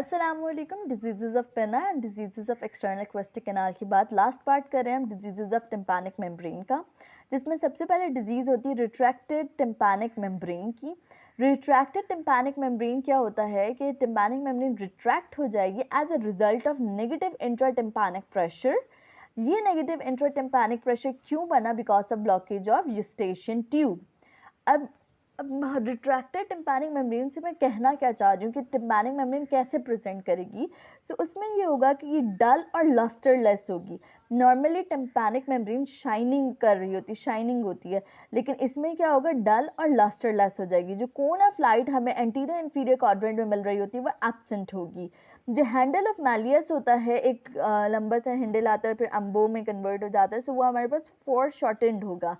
अस्सलामुअलैकुम। Disease of पेना and disease of external acoustic canal की बात लास्ट पार्ट कर रहे हैं हम डिजीज़ ऑफ टिम्पैनिक मेम्ब्रेन का, जिसमें सबसे पहले डिजीज़ होती है रिट्रैक्टेड टिम्पैनिक मेम्ब्रेन की। रिट्रैक्टेड टिम्पैनिक मेम्ब्रेन क्या होता है कि टिम्पैनिक मेम्ब्रेन रिट्रैक्ट हो जाएगी as a result of negative intra tympanic pressure. ये नेगेटिव इंट्रा टिम्पैनिक प्रेशर क्यों बना? Because of blockage of Eustachian tube. अब रिट्रैक्टेड टिम्पैनिक मेम्ब्रेन से मैं कहना क्या चाह रही हूँ कि टिम्पैनिक मेम्ब्रेन कैसे प्रेजेंट करेगी। सो उसमें ये होगा कि ये डल और लस्टरलेस होगी। नॉर्मली टिम्पैनिक मेम्ब्रेन शाइनिंग कर रही होती, शाइनिंग होती है, लेकिन इसमें क्या होगा, डल और लस्टरलेस हो जाएगी। जो कोन ऑफ लाइट हमें एंटीरियर इंफीरियर क्वाड्रेंट में मिल रही होती है वो एब्सेंट होगी। जो हैंडल ऑफ मैलियस होता है, एक लंबा सा हैंडल आता है फिर अम्बो में कन्वर्ट हो जाता है, सो वो हमारे पास फोर शॉर्टेंड होगा।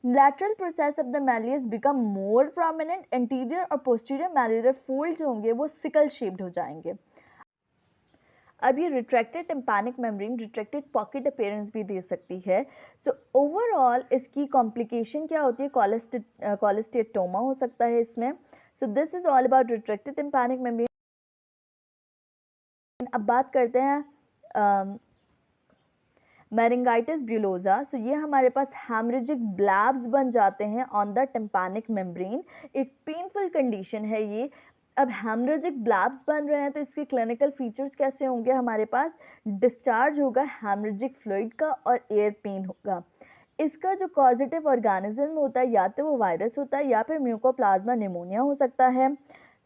Lateral process of the malleus become more prominent, anterior और posterior malleolar fold जो होंगे वो sickle shaped हो जाएंगे। अब ये retracted tympanic membrane retracted pocket appearance भी दे सकती है। सो ओवरऑल इसकी कॉम्प्लिकेशन क्या होती है? कॉलेस्टेटोमा हो सकता है इसमें। So this is all about retracted tympanic membrane. अब बात करते हैं मेरिंगाइटिस ब्यूलोजा। सो ये हमारे पास हैमरेजिक ब्लैब्स बन जाते हैं ऑन द टिम्पैनिक मेम्ब्रेन। एक पेनफुल कंडीशन है ये। अब हैमरेजिक ब्लैब्स बन रहे हैं तो इसके क्लिनिकल फीचर्स कैसे होंगे? हमारे पास डिस्चार्ज होगा हैमरेजिक फ्लूइड का और एयर पेन होगा। इसका जो पॉजिटिव ऑर्गेनिज्म होता है या तो वो वायरस होता है या फिर म्यूकोप्लाज्मा निमोनिया हो सकता है।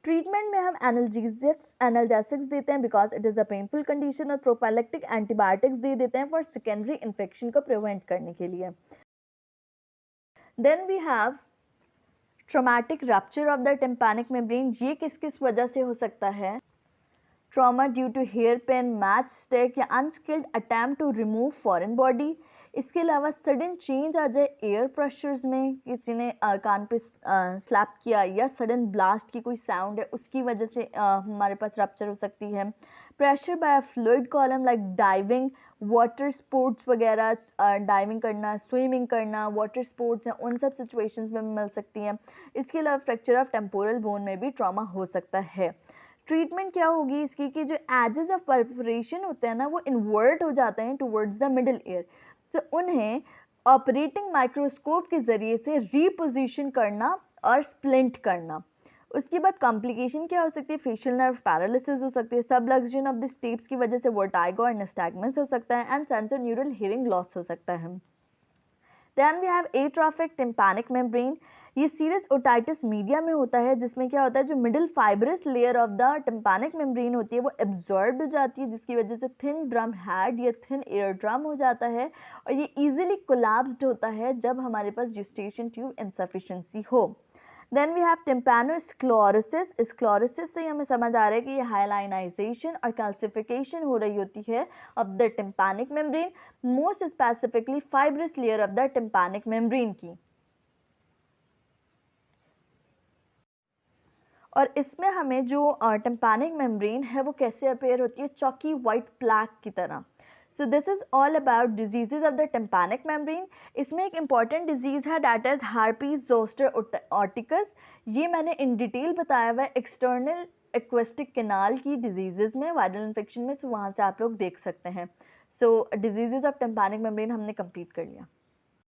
ट्रीटमेंट में हम एनाल्जेसिक्स देते हैं because it is a painful condition, और प्रोफाइलेक्टिक एंटीबायोटिक्स दे देते हैं फॉर सेकेंडरी इन्फेक्शन को प्रिवेंट करने के लिए। Then we have traumatic rupture of the tympanic membrane. ये किस किस वजह से हो सकता है? Trauma due to hairpin, match stick या unskilled attempt to remove foreign body. इसके अलावा सडन चेंज आ जाए एयर प्रेशर्स में, किसी ने कान पे स्लैप किया या सडन ब्लास्ट की कोई साउंड है उसकी वजह से हमारे पास रप्चर हो सकती है। Pressure by fluid column like diving, water sports वगैरह, डाइविंग करना, स्विमिंग करना, वाटर स्पोर्ट्स हैं, उन सब सिचुएशंस में मिल सकती हैं। इसके अलावा फ्रैक्चर ऑफ टेम्पोरल बोन में भी ट्रॉमा हो सकता है। ट्रीटमेंट क्या होगी इसकी कि जो एजेस ऑफ परफोरेशन होते हैं ना वो इन्वर्ट हो जाते हैं टुवर्ड्स द मिडिल ईयर, तो उन्हें ऑपरेटिंग माइक्रोस्कोप के ज़रिए से रीपोजिशन करना और स्प्लिंट करना। उसके बाद कॉम्प्लिकेशन क्या हो सकती है? फेशियल नर्व पैरालिसिस हो सकती है, सबलक्शन ऑफ द स्टेप्स की वजह से वर्टाइगो और निस्टैग्मेंट्स हो सकता है, and sensor neural hearing loss हो सकता है। Then we have atrophic tympanic membrane. ये सीरियस ओटाइटिस मीडिया में होता है, जिसमें क्या होता है, जो middle fibrous layer of the tympanic membrane होती है वो एब्जॉर्ब्ड हो जाती है, जिसकी वजह से थिन ड्रम हेड या थिन एयर ड्रम हो जाता है, और ये इजीली कोलैप्स्ड होता है जब हमारे पास यूस्टेशियन ट्यूब इनसफिशिएंसी हो। Then we have tympanosclerosis. Sclerosis से हमें समझ आ रहा है कि ये हाइलाइनाइजेशन और कैल्सिफिकेशन हो रही होती है of the tympanic membrane, most specifically fibrous layer of the tympanic membrane की। और इसमें हमें जो टिम्पैनिक मेम्ब्रेन है वो कैसे अपेयर होती है? चॉकी वाइट प्लैक की तरह। So this is all about diseases of the tympanic membrane. इसमें एक इंपॉर्टेंट डिजीज़ है दैट इज़ हार्पीज जोस्टर ऑर्टिकस। ये मैंने इन डिटेल बताया हुआ है एक्सटर्नल एक्वेस्टिक कैनाल की डिजीज़ में, वायरल इन्फेक्शन में, सो वहाँ से आप लोग देख सकते हैं। सो डिजीजेज ऑफ टिम्पैनिक मेम्ब्रेन हमने कंप्लीट कर लिया।